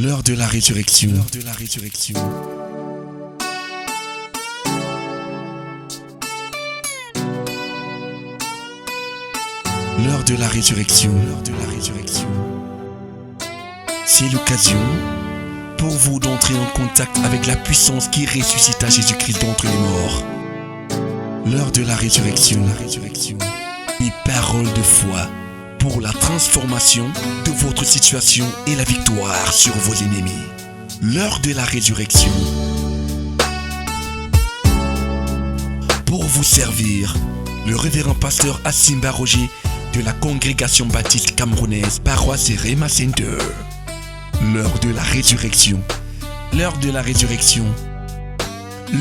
L'heure de la résurrection. L'heure de la résurrection. L'heure de la résurrection. L'heure de la résurrection. C'est l'occasion pour vous d'entrer en contact avec la puissance qui ressuscita Jésus-Christ d'entre les morts. L'heure de la résurrection. La résurrection. Une parole de foi pour la transformation de votre situation et la victoire sur vos ennemis. L'heure de la résurrection. Pour vous servir, le révérend pasteur Asimba Roger de la congrégation baptiste camerounaise Paroisse Rema Center. L'heure de la résurrection. L'heure de la résurrection.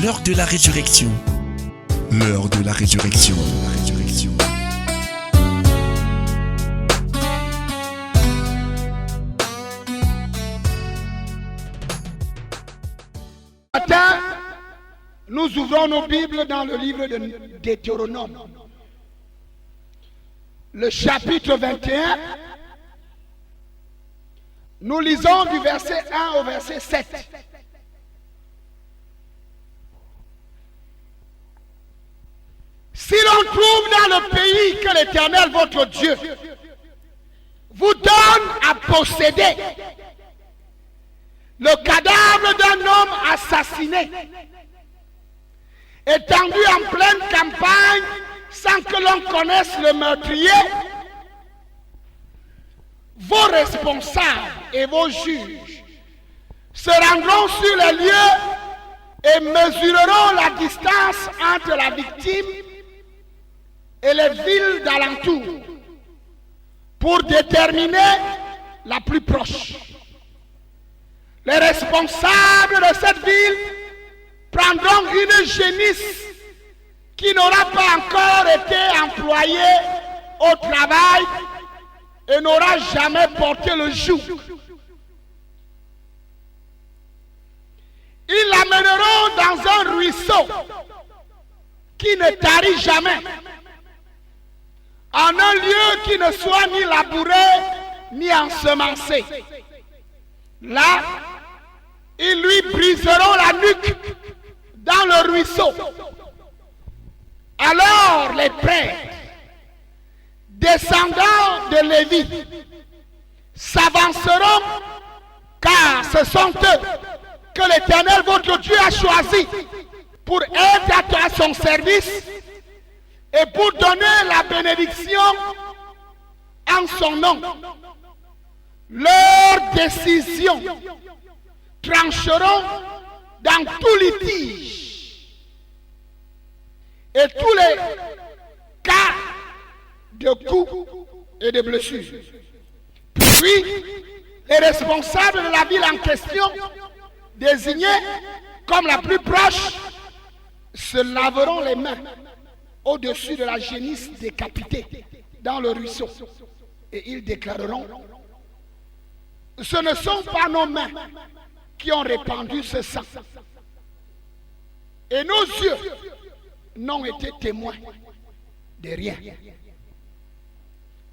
L'heure de la résurrection. L'heure de la résurrection. La résurrection. Matin, nous ouvrons nos Bibles dans le livre de Deutéronome, le chapitre 21. Nous lisons du verset 1 au verset 7. Si l'on trouve dans le pays que l'Éternel, votre Dieu, vous donne à posséder le cadavre d'un homme assassiné, étendu en pleine campagne, sans que l'on connaisse le meurtrier, vos responsables et vos juges se rendront sur les lieux et mesureront la distance entre la victime et les villes d'alentour pour déterminer la plus proche. Les responsables de cette ville prendront une génisse qui n'aura pas encore été employée au travail et n'aura jamais porté le joug. Ils l'amèneront dans un ruisseau qui ne tarit jamais, en un lieu qui ne soit ni labouré ni ensemencé. Là, ils lui briseront la nuque dans le ruisseau. Alors les prêtres, descendants de Lévi, s'avanceront, car ce sont eux que l'Éternel votre Dieu a choisis pour être à son service et pour donner la bénédiction en son nom. Leurs décisions trancheront dans tout litige et tous les cas de coups et de blessures. Puis, les responsables de la ville en question, désignés comme la plus proche, se laveront les mains au-dessus de la génisse décapitée dans le ruisseau. Et ils déclareront: ce ne sont pas nos mains qui ont répandu ce sang. Et nos yeux n'ont été témoins de rien.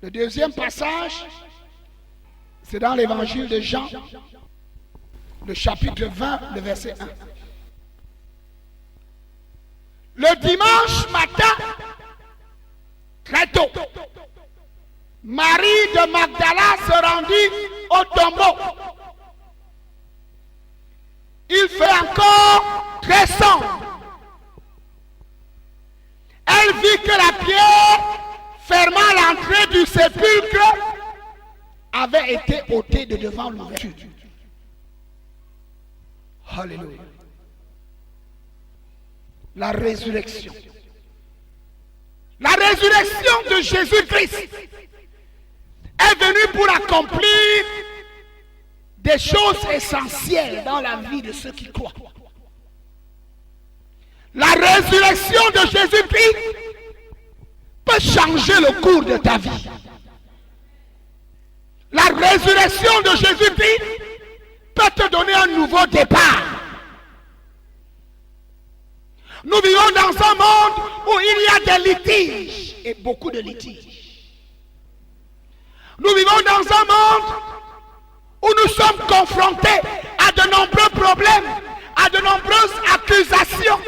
Le deuxième passage, c'est dans l'évangile de Jean, le chapitre 20, le verset 1. Le dimanche matin, très tôt, Marie de Magdala se rendit au tombeau. Il fait encore très sombre. Elle vit que la pierre fermant l'entrée du sépulcre avait été ôtée de devant l'ouverture. Alléluia. La résurrection. La résurrection de Jésus-Christ est venue pour accomplir des choses essentielles dans la vie de ceux qui croient. La résurrection de Jésus-Christ peut changer le cours de ta vie. La résurrection de Jésus-Christ peut te donner un nouveau départ. Nous vivons dans un monde où il y a des litiges, et beaucoup de litiges. Nous vivons dans un monde où nous sommes confrontés à de nombreux problèmes, à de nombreuses accusations.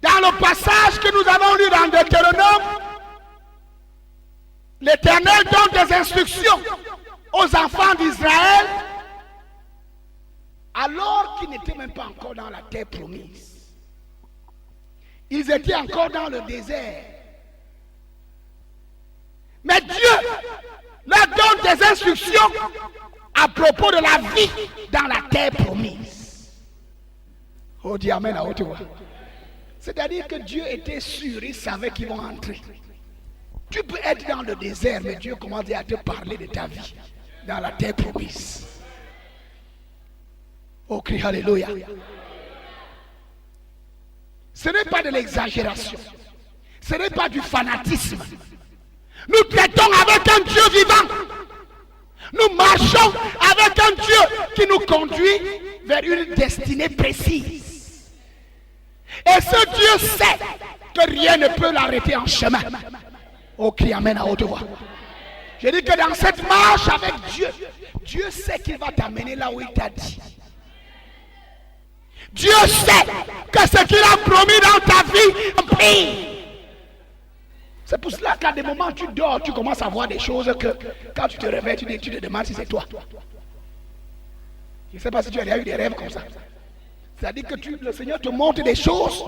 Dans le passage que nous avons lu dans Deutéronome, l'Éternel donne des instructions aux enfants d'Israël alors qu'ils n'étaient même pas encore dans la terre promise. Ils étaient encore dans le désert. Mais Dieu leur donne des instructions à propos de la vie dans la terre promise. Oh, dis amen à haute voix. C'est-à-dire que Dieu était sûr, il savait qu'ils vont entrer. Tu peux être dans le désert, mais Dieu commence à te parler de ta vie dans la terre promise. Oh, crie alléluia. Ce n'est pas de l'exagération. Ce n'est pas du fanatisme. Nous traitons avec un Dieu vivant. Nous marchons avec un Dieu qui nous conduit vers une destinée précise. Et ce Dieu sait que rien ne peut l'arrêter en chemin. Oh, crie amen à haute voix. Je dis que dans cette marche avec Dieu, Dieu sait qu'il va t'amener là où il t'a dit. Dieu sait que ce qu'il a promis dans ta vie, accomplit. C'est pour cela qu'à des moments tu dors, tu commences à voir des choses que quand tu te réveilles, tu te demandes si c'est toi. Je ne sais pas si tu as déjà eu des rêves comme ça. C'est-à-dire que le Seigneur te montre des choses.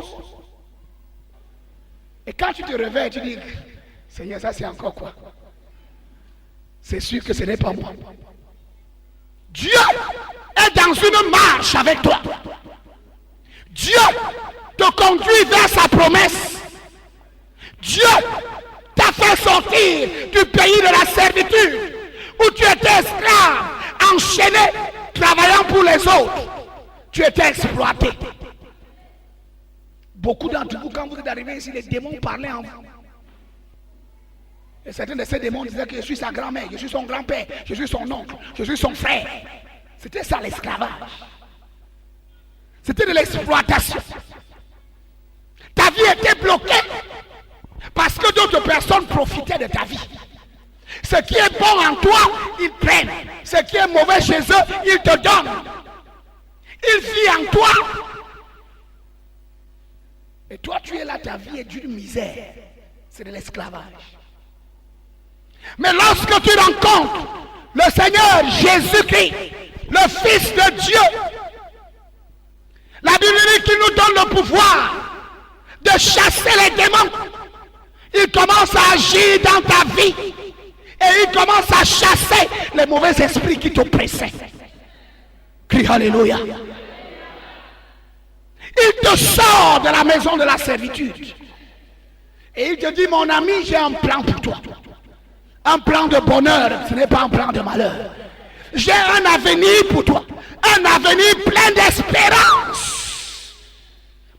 Et quand tu te réveilles, tu dis, Seigneur, ça c'est encore quoi? C'est sûr que ce n'est pas moi. Dieu est dans une marche avec toi. Dieu te conduit vers sa promesse. Dieu t'a fait sortir du pays de la servitude où tu étais esclave, enchaîné, travaillant pour les autres. Tu étais exploité. Beaucoup d'entre vous, quand vous êtes arrivés ici, les démons parlaient en vous. Et certains de ces démons disaient que je suis sa grand-mère, je suis son grand-père, je suis son oncle, je suis son frère. C'était ça l'esclavage. C'était de l'exploitation. Ta vie était bloquée parce que d'autres personnes profitaient de ta vie. Ce qui est bon en toi, ils prennent. Ce qui est mauvais chez eux, ils te donnent. Ils vivent en toi. Et toi, tu es là, ta vie est d'une misère. C'est de l'esclavage. Mais lorsque tu rencontres le Seigneur Jésus-Christ, le Fils de Dieu, la Bible dit qu'il nous donne le pouvoir de chasser les démons. Il commence à agir dans ta vie et il commence à chasser les mauvais esprits qui t'oppressaient. Crie alléluia. Il te sort de la maison de la servitude et il te dit, mon ami, j'ai un plan pour toi. Un plan de bonheur, ce n'est pas un plan de malheur. J'ai un avenir pour toi. Un avenir plein d'espérance.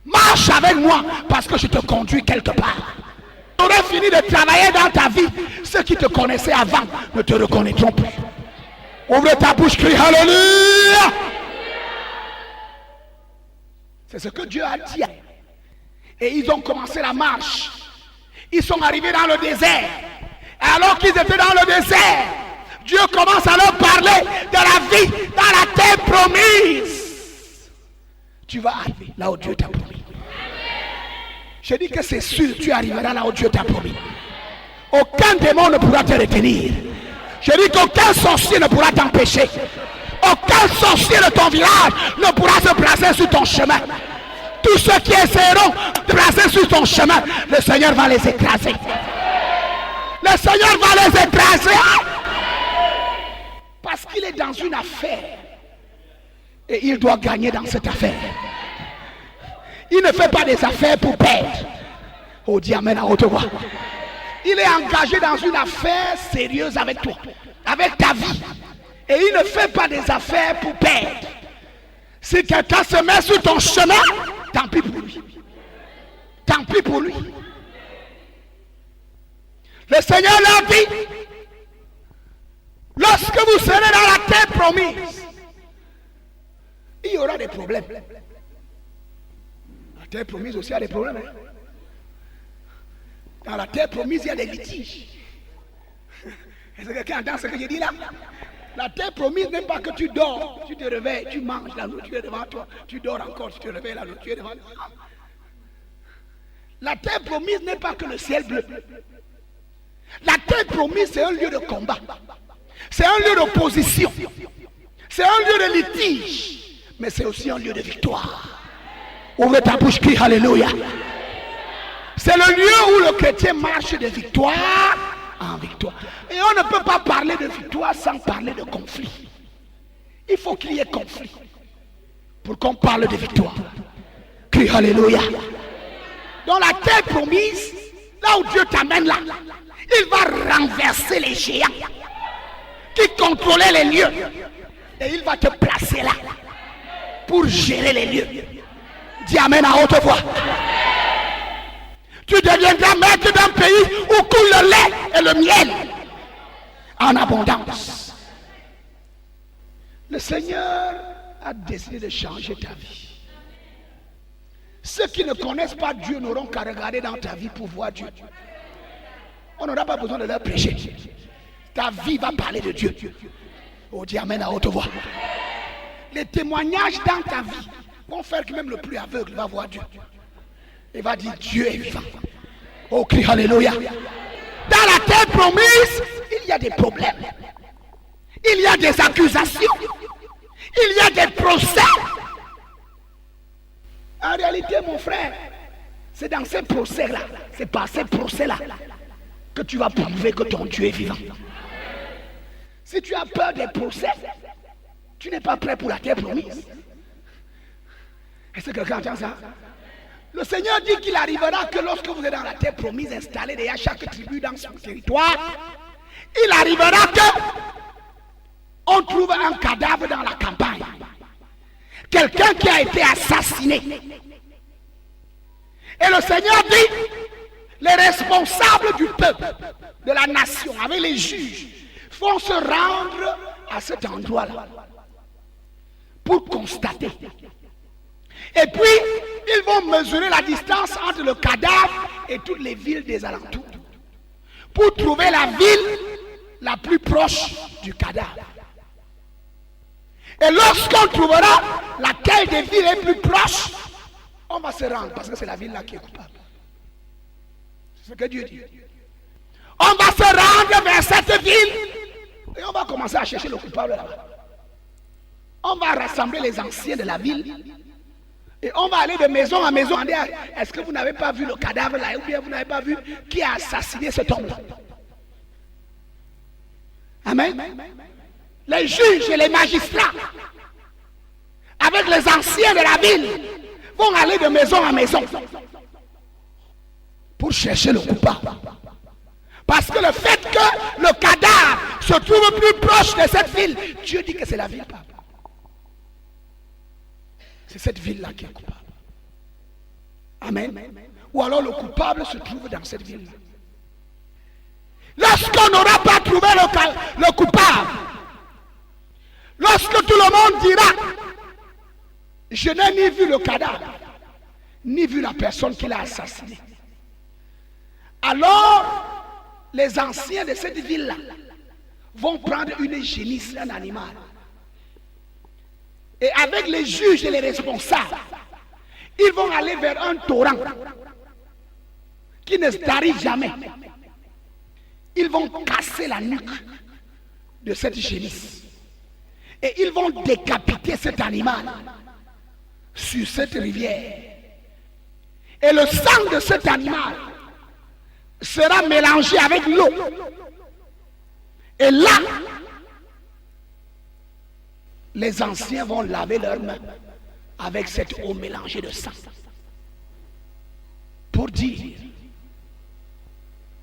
Marche avec moi parce que je te conduis quelque part. Tu aurais fini de travailler dans ta vie. Ceux qui te connaissaient avant ne te reconnaîtront plus. Ouvre ta bouche, crie alléluia. C'est ce que Dieu a dit. Et ils ont commencé la marche. Ils sont arrivés dans le désert. Et alors qu'ils étaient dans le désert, Dieu commence à leur parler de la vie dans la terre promise. Tu vas arriver là où Dieu t'a promis. Je dis que c'est sûr, tu arriveras là où Dieu t'a promis. Aucun démon ne pourra te retenir. Je dis qu'aucun sorcier ne pourra t'empêcher. Aucun sorcier de ton village ne pourra se placer sur ton chemin. Tous ceux qui essaieront de placer sur ton chemin, le Seigneur va les écraser. Le Seigneur va les écraser. Parce qu'il est dans une affaire. Et il doit gagner dans cette affaire. Il ne fait pas des affaires pour perdre. Oh, dis amen à haute voix. Il est engagé dans une affaire sérieuse avec toi, avec ta vie. Et il ne fait pas des affaires pour perdre. Si quelqu'un se met sur ton chemin, tant pis pour lui. Tant pis pour lui. Le Seigneur leur dit, lorsque vous serez dans la terre promise, il y aura des problèmes. La terre promise aussi a des problèmes. Dans la terre promise, il y a des litiges. Est-ce que quelqu'un entend ce que je dis là? La terre promise n'est pas que tu dors, tu te réveilles, tu manges, la nourriture est devant toi, tu dors encore, tu te réveilles, la nourriture est devant toi. La terre promise n'est pas que le ciel bleu. La terre promise, c'est un lieu de combat. C'est un lieu d'opposition. C'est un lieu de litige. Mais c'est aussi un lieu de victoire. Ouvrez ta bouche, crie Alléluia. C'est le lieu où le chrétien marche de victoire en victoire. Et on ne peut pas parler de victoire sans parler de conflit. Il faut qu'il y ait conflit pour qu'on parle de victoire. Crie Alléluia. Dans la terre promise, là où Dieu t'amène là, il va renverser les géants qui contrôlaient les lieux. Et il va te placer là pour gérer les lieux. Dis amen à haute voix. Tu deviendras maître d'un pays où coule le lait et le miel en abondance. Le Seigneur a décidé de changer ta vie. Ceux qui ne connaissent pas Dieu n'auront qu'à regarder dans ta vie pour voir Dieu. On n'aura pas besoin de leur prêcher. Ta vie va parler de Dieu. Oh, dis amen à haute voix. Les témoignages dans ta vie vont faire que même le plus aveugle va voir Dieu. Il va dire Dieu est vivant. Oh, crie Alléluia. Dans la terre promise, il y a des problèmes. Il y a des accusations. Il y a des procès. En réalité, mon frère, c'est dans ces procès-là, c'est par ces procès-là que tu vas prouver que ton Dieu est vivant. Si tu as peur des procès, tu n'es pas prêt pour la terre promise. Est-ce que quelqu'un entend ça? Le Seigneur dit qu'il arrivera que lorsque vous êtes dans la terre promise, installée derrière chaque tribu dans son territoire, il arrivera que on trouve un cadavre dans la campagne. Quelqu'un qui a été assassiné. Et le Seigneur dit, les responsables du peuple, de la nation, avec les juges, vont se rendre à cet endroit-là pour constater. Et puis, ils vont mesurer la distance entre le cadavre et toutes les villes des alentours pour trouver la ville la plus proche du cadavre. Et lorsqu'on trouvera laquelle des villes est plus proche, on va se rendre parce que c'est la ville là qui est coupable. C'est ce que Dieu dit. On va se rendre vers cette ville et on va commencer à chercher le coupable là-bas. On va rassembler les anciens de la ville et on va aller de maison en maison et dire, est-ce que vous n'avez pas vu le cadavre là, ou bien vous n'avez pas vu qui a assassiné cet homme-là? Amen. Les juges et les magistrats, avec les anciens de la ville, vont aller de maison en maison pour chercher le coupable. Parce que le fait que le cadavre se trouve plus proche de cette ville, Dieu dit que c'est la ville. C'est cette ville-là qui est coupable. Amen. Ou alors le coupable se trouve dans cette ville. Lorsqu'on n'aura pas trouvé le coupable, lorsque tout le monde dira, je n'ai ni vu le cadavre, ni vu la personne qui l'a assassiné, alors les anciens de cette ville-là vont prendre une génisse, un animal. Et avec les juges et les responsables, ils vont aller vers un torrent qui ne se tarit jamais. Ils vont casser la nuque de cette génisse. Et ils vont décapiter cet animal sur cette rivière. Et le sang de cet animal sera mélangé avec l'eau. Et là, les anciens vont laver leurs mains avec cette eau mélangée de sang. Pour dire,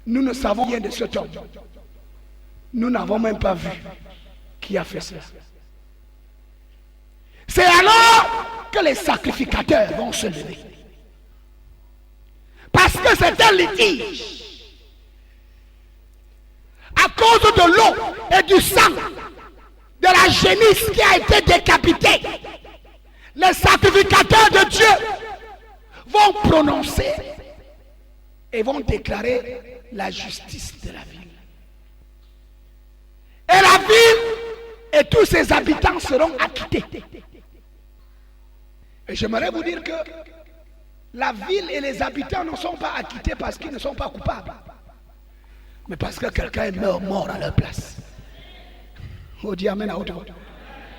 nous ne savons rien de cet homme. Nous n'avons même pas vu qui a fait cela. C'est alors que les sacrificateurs vont se lever. Parce que c'est un litige. À cause de l'eau et du sang de la génisse qui a été décapitée, les sacrificateurs de Dieu vont prononcer et vont déclarer la justice de la ville. Et la ville et tous ses habitants seront acquittés. Et j'aimerais vous dire que la ville et les habitants ne sont pas acquittés parce qu'ils ne sont pas coupables, mais parce que quelqu'un est mort à leur place. On dit amen à haute voix.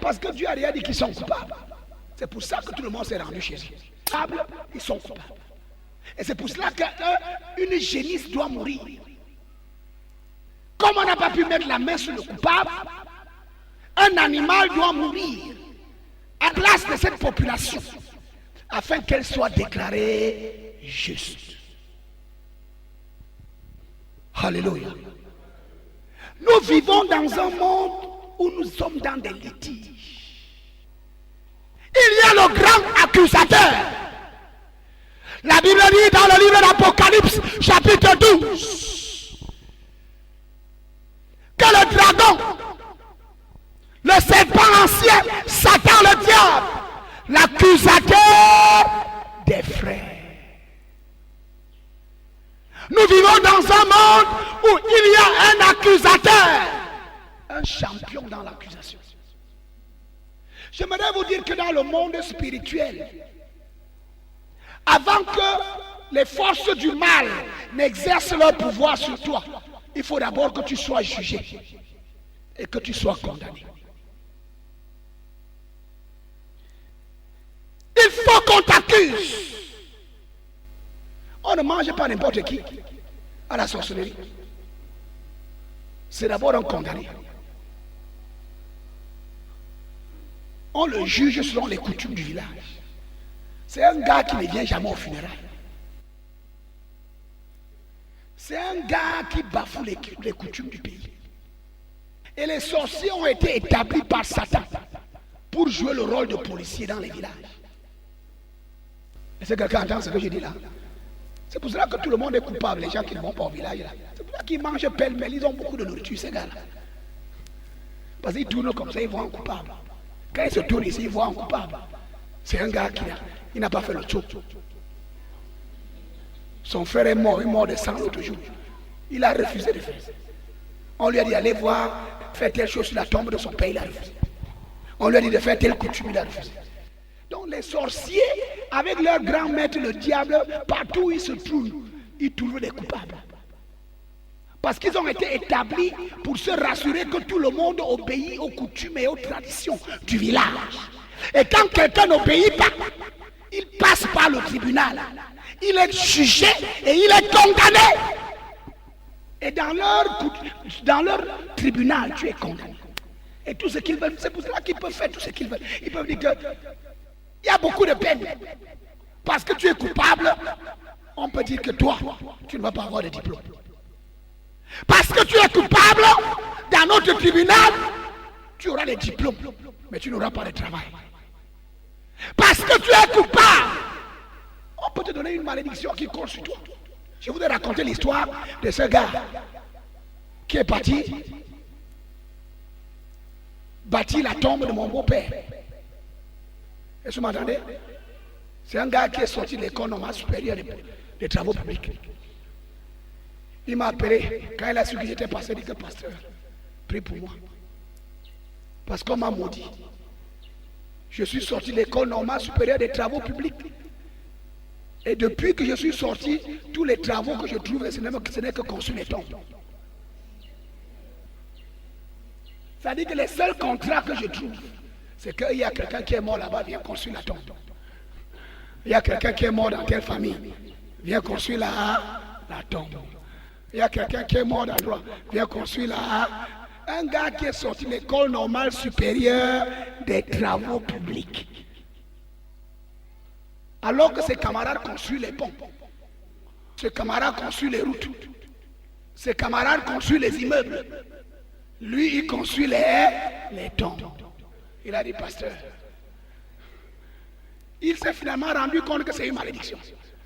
Parce que Dieu a déjà dit qu'ils sont coupables. C'est pour ça que tout le monde s'est rendu chez eux. Ils sont coupables. Et c'est pour cela qu'une génisse doit mourir. Comme on n'a pas pu mettre la main sur le coupable, un animal doit mourir à la place de cette population afin qu'elle soit déclarée juste. Alléluia. Nous vivons dans un monde où nous sommes dans des litiges. Il y a le grand accusateur. La Bible dit dans le livre d'Apocalypse, chapitre 12, que le dragon, le serpent ancien, Satan le diable, l'accusateur des frères. Nous vivons dans un monde où il y a un accusateur, un champion dans l'accusation. J'aimerais vous dire que dans le monde spirituel, avant que les forces du mal n'exercent leur pouvoir sur toi, il faut d'abord que tu sois jugé et que tu sois condamné. Il faut qu'on t'accuse. On ne mange pas n'importe qui à la sorcellerie. C'est d'abord un condamné. On le juge selon les coutumes du village. C'est un gars qui ne vient jamais au funérailles. C'est un gars qui bafoue les coutumes du pays. Et les sorciers ont été établis par Satan pour jouer le rôle de policier dans les villages. Est-ce que quelqu'un entend ce que je dis là? C'est pour cela que tout le monde est coupable, les gens qui ne vont pas au village là. C'est pour ça qu'ils mangent pêle-mêle, ils ont beaucoup de nourriture, ces gars-là. Parce qu'ils tournent comme ça, ils voient un coupable. Quand ils se tournent ici, ils voient un coupable. C'est un gars qui n'a pas fait le tour. Son frère est mort, il est mort de sang l'autre jour. Il a refusé de faire ça. On lui a dit allez voir, faire telle chose sur la tombe de son père, il a refusé. On lui a dit de faire telle coutume, il a refusé. Donc les sorciers, avec leur grand maître, le diable, partout où ils se trouvent, ils trouvent des coupables. Parce qu'ils ont été établis pour se rassurer que tout le monde obéit aux coutumes et aux traditions du village. Et quand quelqu'un n'obéit pas, il passe par le tribunal. Il est jugé et il est condamné. Et dans leur tribunal, tu es condamné. Et tout ce qu'ils veulent, c'est pour cela qu'ils peuvent faire tout ce qu'ils veulent. Ils peuvent dire que il y a beaucoup de peine. Parce que tu es coupable, on peut dire que toi, tu ne vas pas avoir de diplôme. Parce que tu es coupable, dans notre tribunal, tu auras des diplômes, mais tu n'auras pas de travail. Parce que tu es coupable, on peut te donner une malédiction qui court sur toi. Je voudrais raconter l'histoire de ce gars qui est parti bâtir la tombe de mon beau-père. Est-ce que vous m'entendez? C'est un gars qui est sorti de l'école normale supérieure des travaux publics. Il m'a appelé quand il a su que j'étais pasteur. Il dit que pasteur, prie pour moi. Parce qu'on m'a maudit. Je suis sorti de l'école normale supérieure des travaux publics. Et depuis que je suis sorti, tous les travaux que je trouve, ce n'est que construire les tombes. C'est-à-dire que les seuls contrats que je trouve, c'est qu'il y a quelqu'un qui est mort là-bas, viens construire la tombe. Il y a quelqu'un qui est mort dans telle famille, viens construire la tombe. Il y a quelqu'un qui est mort dans l'endroit, viens construire un gars qui est sorti de l'école normale supérieure des travaux publics. Alors que ses camarades construisent les ponts, ses camarades construisent les routes, ses camarades construisent les immeubles. Lui, il construit les tombes. Il a dit, pasteur, il s'est finalement rendu compte que c'est une malédiction.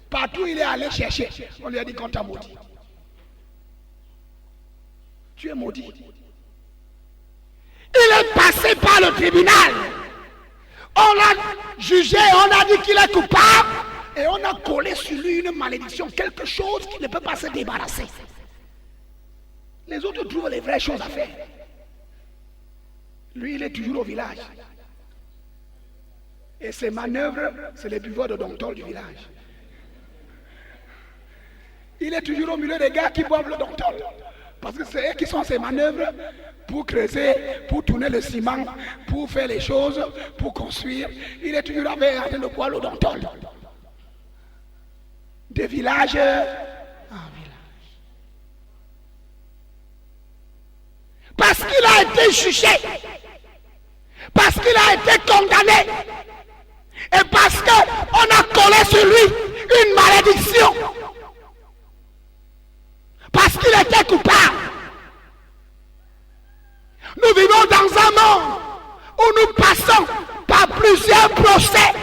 Partout où il est allé chercher, on lui a dit qu'on t'a maudit. Tu es maudit. Il est passé par le tribunal. On l'a jugé, on a dit qu'il est coupable et on a collé sur lui une malédiction, quelque chose qui ne peut pas se débarrasser. Les autres trouvent les vraies choses à faire. Lui, il est toujours au village. Et ses manœuvres, c'est les buveurs de Domptol du village. Il est toujours au milieu des gars qui boivent le Domptol. Parce que c'est eux qui sont ses manœuvres pour creuser, pour tourner le ciment, pour faire les choses, pour construire. Il est toujours en train de boire le Domptol. De village en village. Parce qu'il a été jugé. Parce qu'il a été condamné. Et parce qu'on a collé sur lui une malédiction. Parce qu'il était coupable. Nous vivons dans un monde où nous passons par plusieurs procès.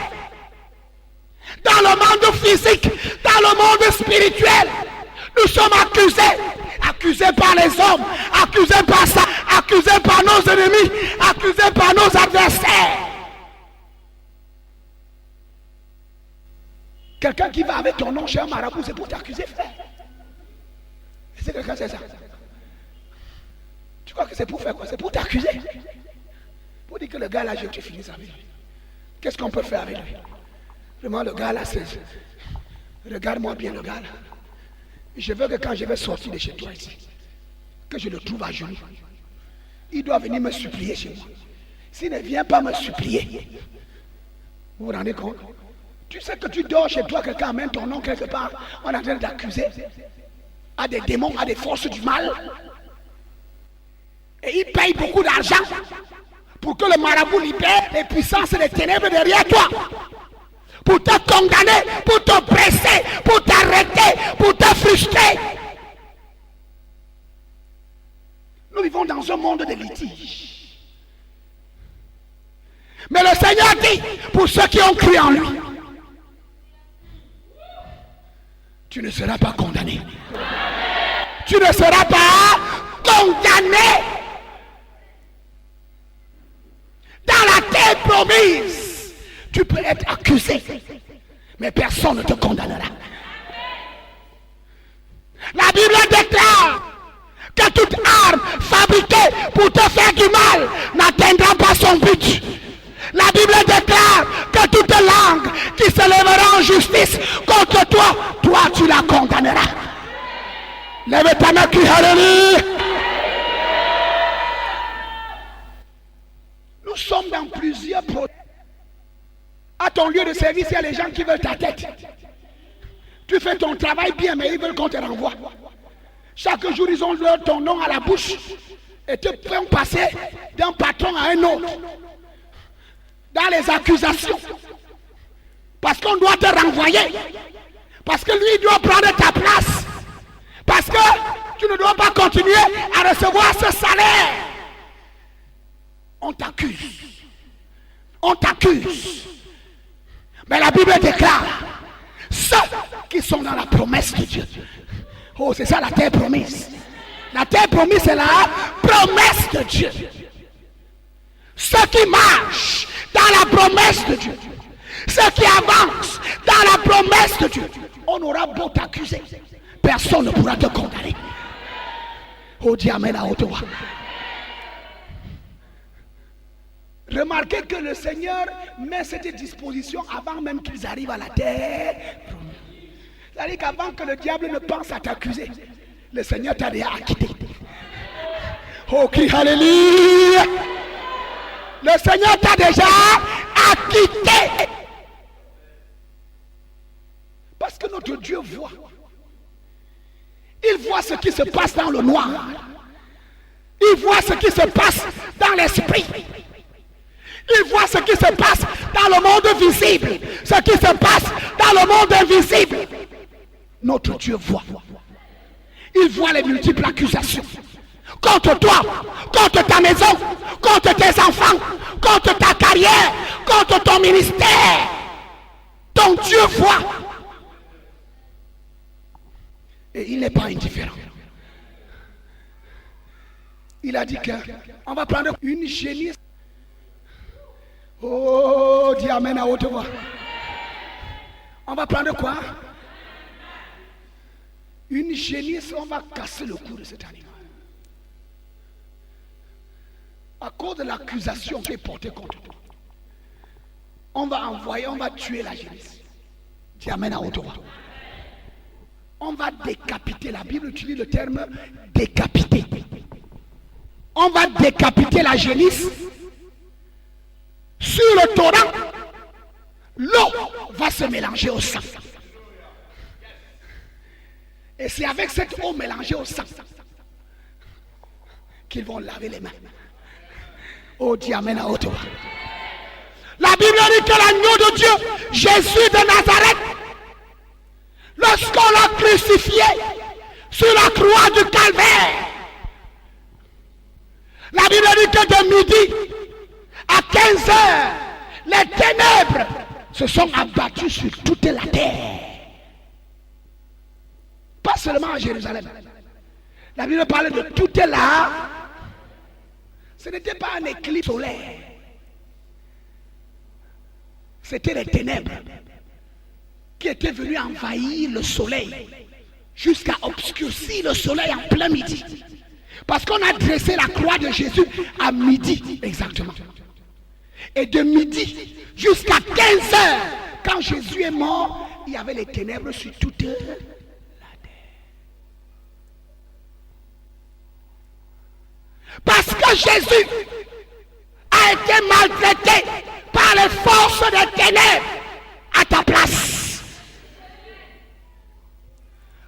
Dans le monde physique, dans le monde spirituel, nous sommes accusés. Accusés par les hommes, accusés par ça, accusés par nos ennemis, accusés par nos adversaires. Quelqu'un qui va avec ton nom chez un marabout, c'est pour t'accuser, frère. C'est quelqu'un, c'est ça. Tu crois que c'est pour faire quoi? C'est pour t'accuser. Pour dire que le gars là, je finis avec lui. Qu'est-ce qu'on peut faire avec lui? Vraiment, le gars là, c'est... Regarde-moi bien le gars là. Je veux que quand je vais sortir de chez toi ici, que je le trouve à genoux. Il doit venir me supplier chez moi. S'il ne vient pas me supplier, vous vous rendez compte? Tu sais que tu dors chez toi, quelqu'un amène ton nom quelque part, on est en train d'accuser à des démons, à des forces du mal. Et il paye beaucoup d'argent pour que le marabout libère les puissances et les ténèbres derrière toi. Pour te condamner, pour te presser, pour t'arrêter, pour te frustrer. Nous vivons dans un monde de litiges. Mais le Seigneur dit, pour ceux qui ont cru en lui, tu ne seras pas condamné. Tu ne seras pas condamné. Dans la terre promise, tu peux être accusé, mais personne ne te condamnera. La Bible déclare que toute arme fabriquée pour te faire du mal n'atteindra pas son but. La Bible déclare que toute langue qui se lèvera en justice contre toi, toi tu la condamneras. Lève ta main, crie alléluia. Nous sommes dans plusieurs procès. À ton lieu de service, il y a les gens qui veulent ta tête. Tu fais ton travail bien, mais ils veulent qu'on te renvoie. Chaque jour, ils ont ton nom à la bouche et te font passer d'un patron à un autre. Dans les accusations. Parce qu'on doit te renvoyer. Parce que lui, il doit prendre ta place. Parce que tu ne dois pas continuer à recevoir ce salaire. On t'accuse. On t'accuse. Mais la Bible déclare, ceux qui sont dans la promesse de Dieu. Oh, c'est ça la terre promise. La terre promise, c'est la promesse de Dieu. Ceux qui marchent dans la promesse de Dieu. Ceux qui avancent dans la promesse de Dieu. On aura beau t'accuser, personne ne pourra te condamner. Oh, dis amen à haute voix. Remarquez que le Seigneur met cette disposition avant même qu'ils arrivent à la terre. C'est-à-dire qu'avant que le diable ne pense à t'accuser, le Seigneur t'a déjà acquitté. Oh, crie alléluia! Le Seigneur t'a déjà acquitté. Parce que notre Dieu voit. Il voit ce qui se passe dans le noir. Il voit ce qui se passe dans l'esprit. Il voit ce qui se passe dans le monde visible, ce qui se passe dans le monde invisible. Notre Dieu voit. Il voit les multiples accusations. Contre toi, contre ta maison, contre tes enfants, contre ta carrière, contre ton ministère. Ton Dieu voit. Et il n'est pas indifférent. Il a dit qu'on va prendre une génie. Oh, dis amen à haute voix. On va prendre quoi? Une génisse, on va casser le cou de cet animal. à cause de l'accusation qui est portée contre toi, on va tuer la jeunesse. Dis amen à haute voix. On va décapiter. La Bible utilise le terme décapiter. On va décapiter la génisse. Sur le torrent, l'eau va se mélanger au sang. Et c'est avec cette eau mélangée au sang qu'ils vont laver les mains. Oh, dis amen à haute voix. La Bible dit que l'agneau de Dieu, Jésus de Nazareth, lorsqu'on l'a crucifié sur la croix du Calvaire, la Bible dit que de midi à 15 heures, les ténèbres se sont abattues sur toute la terre. Pas seulement à Jérusalem. La Bible parle de toute la... Ce n'était pas un éclipse solaire. C'était les ténèbres qui étaient venues envahir le soleil jusqu'à obscurcir le soleil en plein midi. Parce qu'on a dressé la croix de Jésus à midi exactement. Et de midi jusqu'à 15 heures, quand Jésus est mort, il y avait les ténèbres sur toute la terre. Parce que Jésus a été maltraité par les forces des ténèbres à ta place.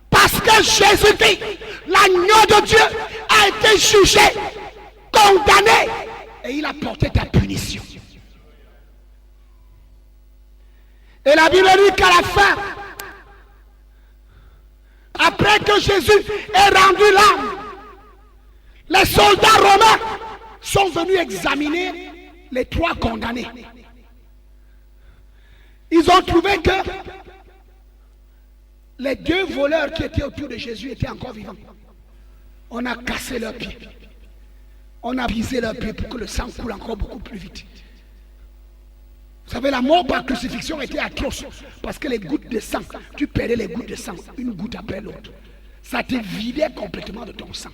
Parce que Jésus-Christ, l'agneau de Dieu, a été jugé, condamné, et il a porté ta punition. Et la Bible dit qu'à la fin, après que Jésus ait rendu l'âme, les soldats romains sont venus examiner les 3 condamnés. Ils ont trouvé que les 2 voleurs qui étaient autour de Jésus étaient encore vivants. On a cassé leurs pieds. On a brisé leurs pieds pour que le sang coule encore beaucoup plus vite. Vous savez, la mort par crucifixion était atroce. Parce que les gouttes de sang, tu perdais les gouttes de sang, une goutte après l'autre. Ça te vidait complètement de ton sang.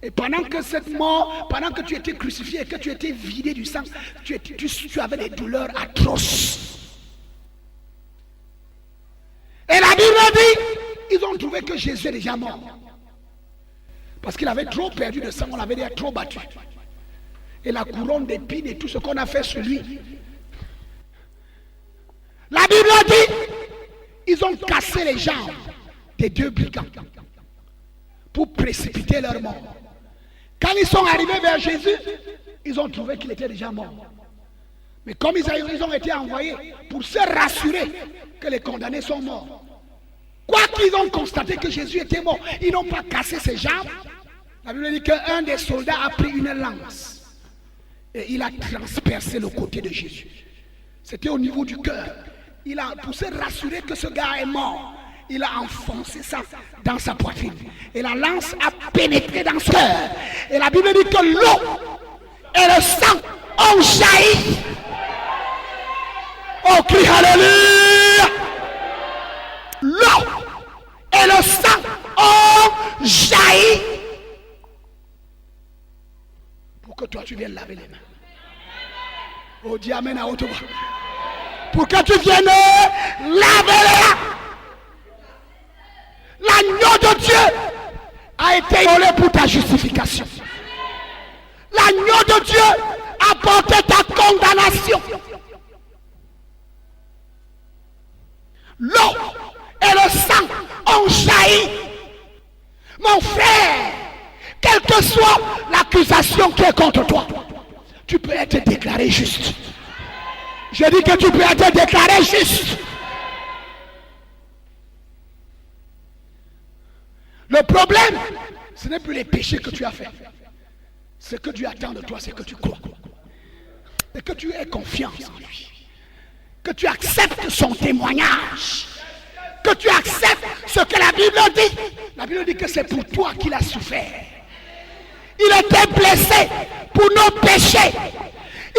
Et pendant que cette mort, pendant que tu étais crucifié et que tu étais vidé du sang, tu avais des douleurs atroces. Et la Bible dit, ils ont trouvé que Jésus est déjà mort. Parce qu'il avait trop perdu de sang, on l'avait déjà trop battu. Et la couronne d'épines et tout ce qu'on a fait sur lui. La Bible dit, ils ont cassé les jambes des 2 brigands pour précipiter leur mort. Quand ils sont arrivés vers Jésus, ils ont trouvé qu'il était déjà mort. Mais comme ils ont été envoyés pour se rassurer que les condamnés sont morts, quoi qu'ils ont constaté que Jésus était mort, ils n'ont pas cassé ses jambes. La Bible dit qu'un des soldats a pris une lance et il a transpercé le côté de Jésus. C'était au niveau du cœur. Pour se rassurer que ce gars est mort, il a enfoncé ça dans sa poitrine. Et la lance a pénétré dans son cœur. Et la Bible dit que l'eau et le sang ont jailli. Oh, crie alléluia! L'eau et le sang ont jailli. Pour que toi tu viennes laver les mains. Oh, dis amen à haute voix. Pour que tu viennes laver les mains. L'agneau de Dieu a été volé pour ta justification. L'agneau de Dieu a porté ta condamnation. L'eau et le sang ont jailli. Mon frère, quelle que soit l'accusation qui est contre toi, tu peux être déclaré juste. Je dis que tu peux être déclaré juste. Le problème, ce n'est plus les péchés que tu as fait. Ce que Dieu attend de toi, c'est que tu crois. Et que tu aies confiance en lui. Que tu acceptes son témoignage. Que tu acceptes ce que la Bible dit. La Bible dit que c'est pour toi qu'il a souffert. Il était blessé pour nos péchés.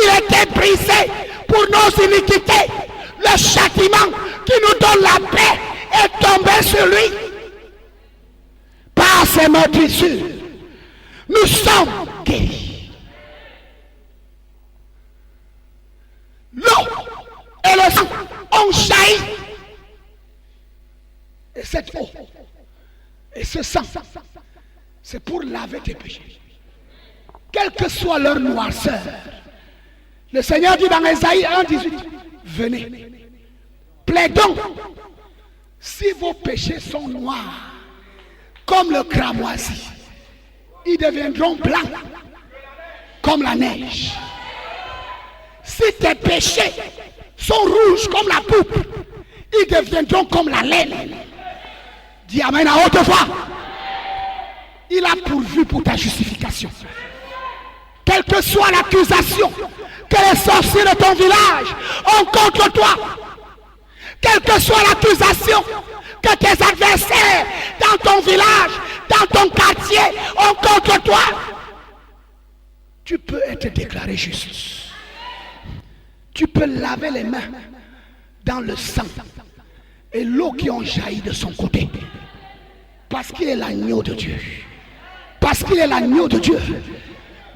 Il était brisé pour nos iniquités. Le châtiment qui nous donne la paix est tombé sur lui. Par ses meurtrissures, nous sommes guéris. cette eau et ce sang, c'est pour laver tes péchés. Quelle que soit leur noirceur. Le Seigneur dit dans Ésaïe 1,18, venez, plaidons. Si vos péchés sont noirs, comme le cramoisi, ils deviendront blancs, comme la neige. Si tes péchés sont rouges comme la poupe, ils deviendront comme la laine. Dis amen à haute voix. Il a pourvu pour ta justification. Quelle que soit l'accusation que les sorciers de ton village ont contre toi, quelle que soit l'accusation que tes adversaires dans ton village, dans ton quartier ont contre toi, tu peux être déclaré juste. Tu peux laver les mains dans le sang et l'eau qui ont jailli de son côté. Parce qu'il est l'agneau de Dieu. Parce qu'il est l'agneau de Dieu.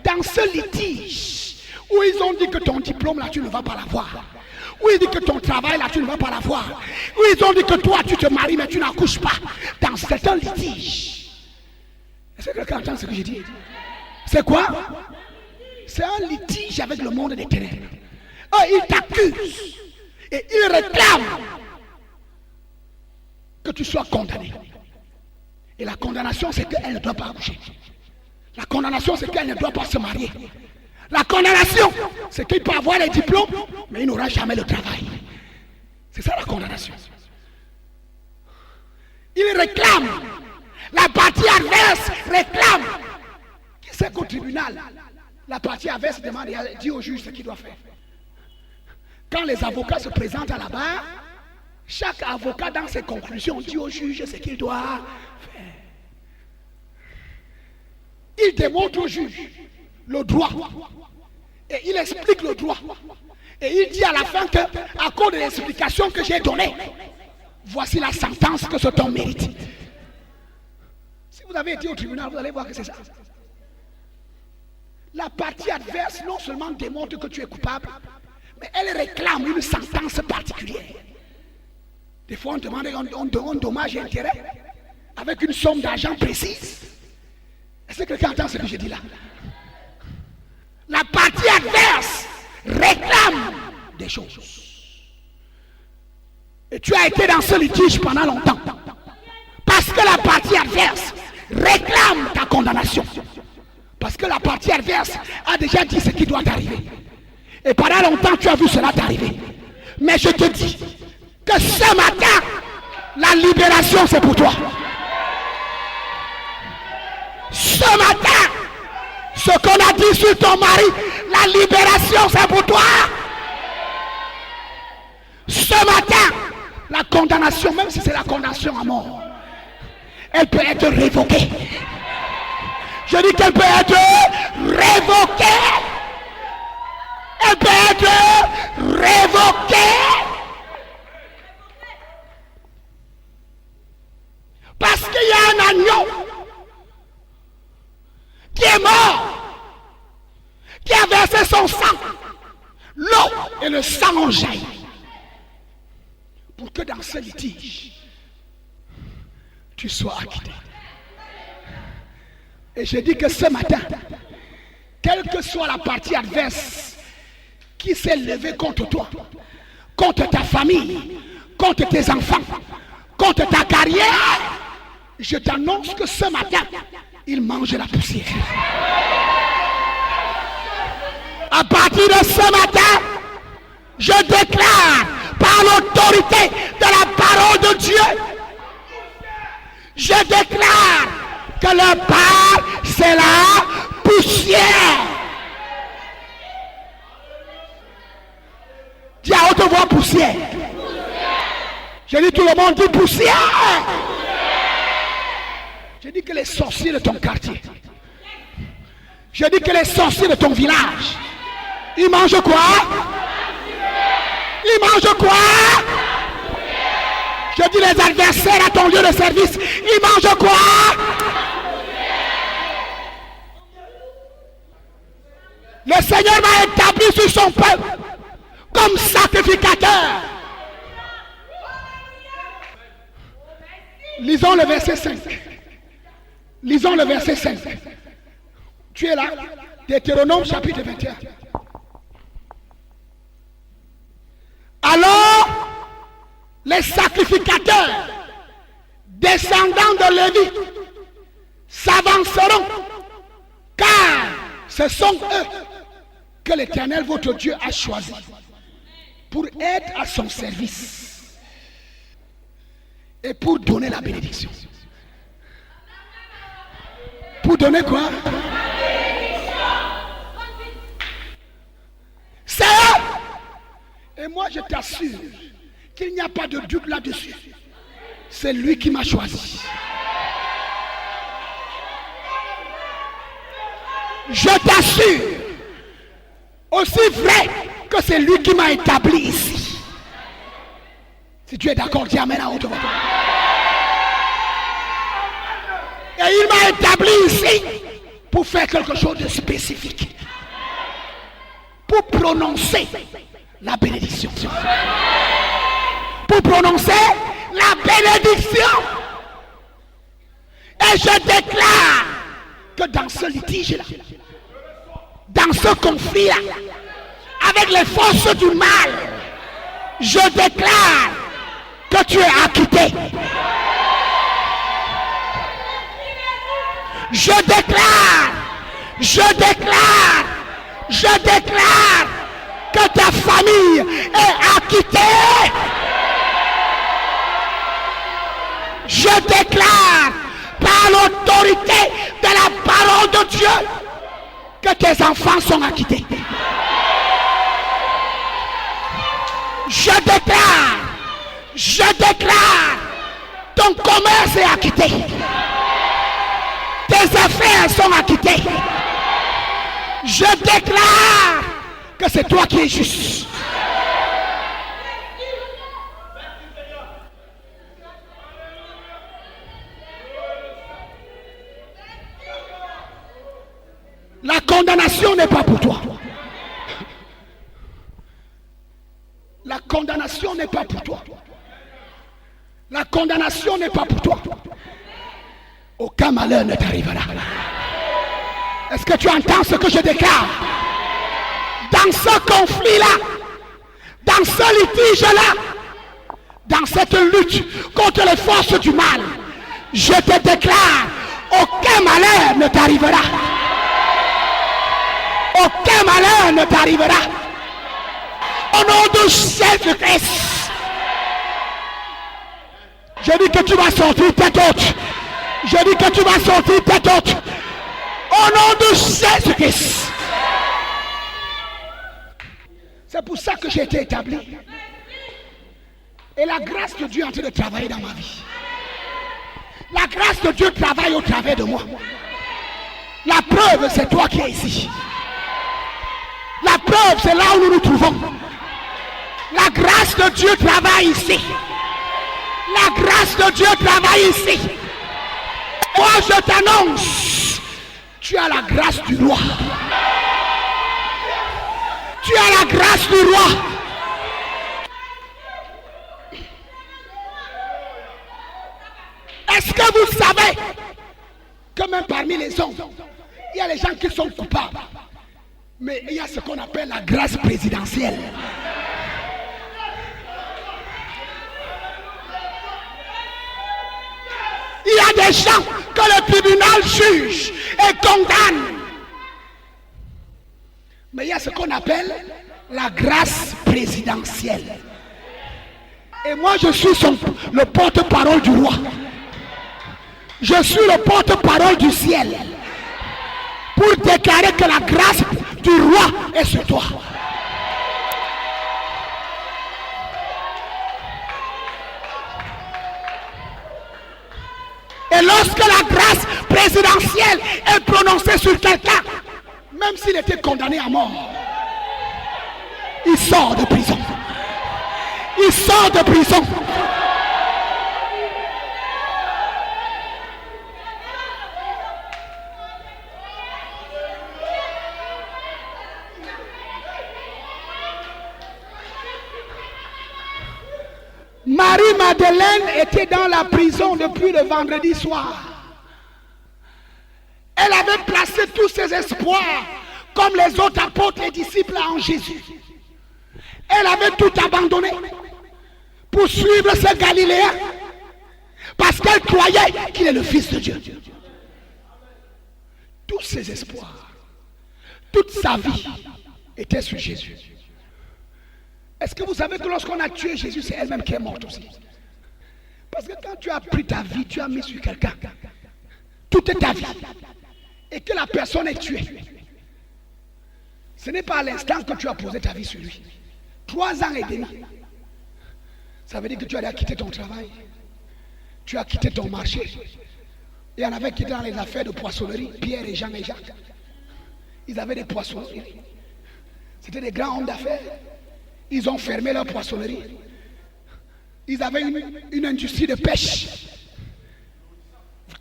Dans ce litige où ils ont dit que ton diplôme là tu ne vas pas l'avoir, où ils disent que ton travail là tu ne vas pas l'avoir, où ils ont dit que toi tu te maries mais tu n'accouches pas, dans certains litiges. Est-ce que quelqu'un entend ce que je dis? C'est quoi? C'est un litige avec le monde des ténèbres. Eux ils t'accusent et ils réclament que tu sois condamné. Et la condamnation c'est qu'elle ne doit pas accoucher. La condamnation, c'est qu'elle ne doit pas se marier. La condamnation, c'est qu'il peut avoir les diplômes, mais il n'aura jamais le travail. C'est ça la condamnation. Il réclame. La partie adverse réclame. Qui sait qu'au tribunal, la partie adverse demande et dit au juge ce qu'il doit faire. Quand les avocats se présentent à la barre, chaque avocat dans ses conclusions dit au juge ce qu'il doit faire. Il démontre au juge le droit et il explique le droit et il dit à la fin que à cause de l'explication que j'ai donnée, voici la sentence que cet homme mérite. Si vous avez été au tribunal, vous allez voir que c'est ça. La partie adverse non seulement démontre que tu es coupable, mais elle réclame une sentence particulière. Des fois on demande un dommage et intérêt avec une somme d'argent précise. Est-ce que quelqu'un entend ce que je dis là? La partie adverse réclame des choses. Et tu as été dans ce litige pendant longtemps. Parce que la partie adverse réclame ta condamnation. Parce que la partie adverse a déjà dit ce qui doit t'arriver. Et pendant longtemps tu as vu cela t'arriver. Mais je te dis que ce matin, la libération c'est pour toi. Ce matin, ce qu'on a dit sur ton mari, la libération c'est pour toi. Ce matin, la condamnation, même si c'est la condamnation à mort, elle peut être révoquée. Je dis qu'elle peut être révoquée. Elle peut être révoquée. Parce qu'il y a un agneau qui est mort, qui a versé son sang. L'eau et le sang ont jailli. Pour que dans ce litige, tu sois acquitté. Et je dis que ce matin, quelle que soit la partie adverse qui s'est levée contre toi, contre ta famille, contre tes enfants, contre ta carrière, je t'annonce que ce matin, il mange la poussière. À partir de ce matin, je déclare par l'autorité de la parole de Dieu, je déclare que le part c'est la poussière. Dis à haute voix poussière. Je dis tout le monde dit poussière. Je dis que les sorciers de ton quartier, je dis que les sorciers de ton village, ils mangent quoi? Ils mangent quoi? Je dis les adversaires à ton lieu de service, ils mangent quoi? Le Seigneur m'a établi sur son peuple comme sacrificateur. Lisons le verset 5. Lisons le verset 5. Tu es là? Deutéronome chapitre 21. Alors, les sacrificateurs descendants de Lévi s'avanceront, car ce sont eux que l'Éternel votre Dieu a choisi pour être à son service et pour donner la bénédiction. Pour donner quoi? C'est eux. Et moi je t'assure qu'il n'y a pas de doute là-dessus. C'est lui qui m'a choisi. Je t'assure, aussi vrai que c'est lui qui m'a établi ici. Si tu es d'accord, dis amen à haute voix. Et il m'a établi ici pour faire quelque chose de spécifique. Pour prononcer la bénédiction. Pour prononcer la bénédiction. Et je déclare que dans ce litige-là, dans ce conflit-là, avec les forces du mal, je déclare que tu es acquitté. Je déclare que ta famille est acquittée. Je déclare par l'autorité de la parole de Dieu que tes enfants sont acquittés. Je déclare, ton commerce est acquitté. Tes affaires sont acquittées. Je déclare que c'est toi qui es juste. La condamnation n'est pas pour toi. La condamnation n'est pas pour toi. La condamnation n'est pas pour toi. Aucun malheur ne t'arrivera. Est-ce que tu entends ce que je déclare? Dans ce conflit-là, dans ce litige-là, dans cette lutte contre les forces du mal, je te déclare, aucun malheur ne t'arrivera. Aucun malheur ne t'arrivera. Au nom de Jésus-Christ. Je dis que tu vas sortir tête haute. Je dis que tu vas sortir tête haute. Au nom de Jésus-Christ. C'est pour ça que j'ai été établi. Et la grâce de Dieu est en train de travailler dans ma vie. La grâce de Dieu travaille au travers de moi. La preuve, c'est toi qui es ici. La preuve, c'est là où nous nous trouvons. La grâce de Dieu travaille ici. La grâce de Dieu travaille ici. Moi, je t'annonce, tu as la grâce du roi. Tu as la grâce du roi. Est-ce que vous savez que même parmi les hommes, il y a les gens qui sont coupables, mais il y a ce qu'on appelle la grâce présidentielle. Il y a des gens que le tribunal juge et condamne. Mais il y a ce qu'on appelle la grâce présidentielle. Et moi je suis le porte-parole du roi. Je suis le porte-parole du ciel. Pour déclarer que la grâce du roi est sur toi. Et lorsque la grâce présidentielle est prononcée sur quelqu'un, même s'il était condamné à mort, il sort de prison. Il sort de prison. Marie-Madeleine était dans la prison depuis le vendredi soir. Elle avait placé tous ses espoirs, comme les autres apôtres et disciples, en Jésus. Elle avait tout abandonné pour suivre ce Galiléen, parce qu'elle croyait qu'il est le Fils de Dieu. Tous ses espoirs, toute sa vie était sur Jésus. Est-ce que vous savez que lorsqu'on a tué Jésus, c'est elle-même qui est morte aussi? Parce que quand tu as pris ta vie, tu as mis sur quelqu'un, toute ta vie, et que la personne est tuée, ce n'est pas à l'instant que tu as posé ta vie sur lui. 3 ans et demi. Ça veut dire que tu as quitté ton travail, tu as quitté ton marché. Il y en avait qui étaient dans les affaires de poissonnerie, Pierre et Jean et Jacques. Ils avaient des poissonneries. C'était des grands hommes d'affaires. Ils ont fermé leur poissonnerie. Ils avaient une industrie de pêche